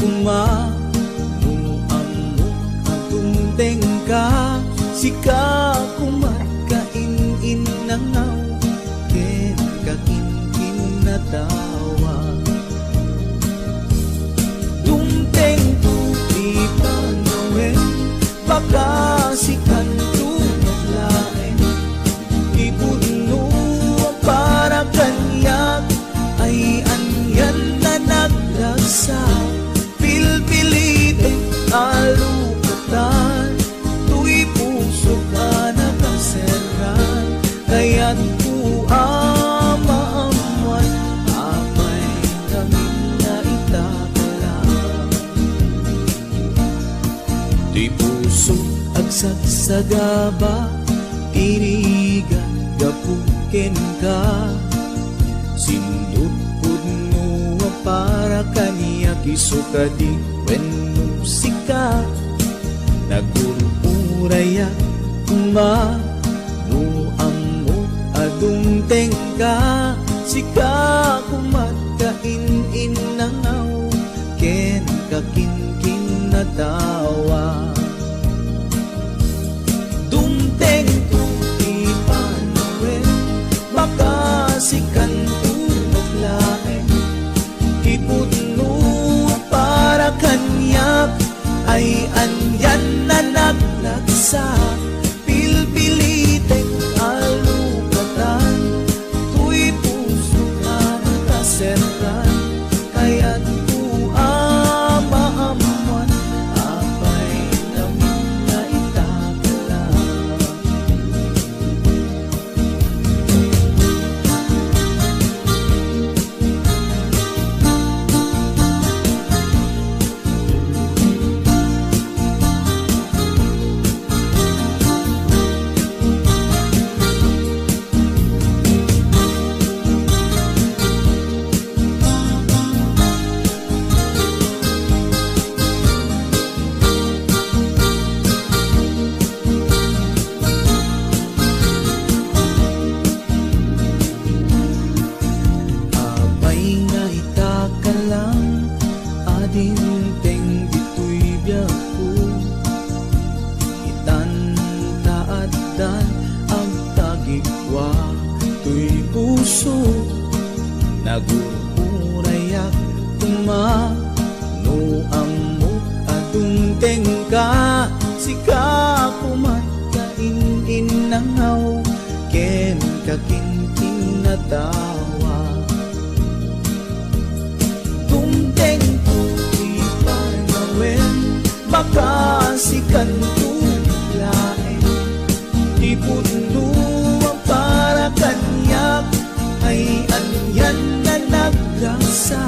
Kumanuamok ang tundeng ka, sika kumatkain nangaw, ken kakinkin na tawa. Dumteng tuti panawen, baka sikan tunaglaen, ipuno para kanyak, ay anyan na nagragsa. Pilpilitin alukatan, tuy puso ka nakaseran, kaya't kuamaamuan, amay kami na itakalang. Tuy puso agsagsagaba, tirigan gapuken ka, sindot pudno para kaniya kisukadi wenno sika, nagururaya kumanuamok adung tengka, sika kumatkain nangaw, ken kakinkin na tawa. Dumteng tuti panawen, baka sikan tunaglaen, ipuno para kanyak, ay anyan na naglagsa. Pilpilitin alukatan, tuy puso ka nakaseran, kaya't kuamaamuan, apay namin na itakalang. Adinteng dito'y biyaku, itantaadan ang tagikwa, to'y puso nagururayak kumanuamok adung tengka, sika kumatkain nangaw, ken kakinkin na tawa. Dumteng tuti panawen, baka sikan tunaglaen, ipuno para kanyak, ay anyan na nagragsa.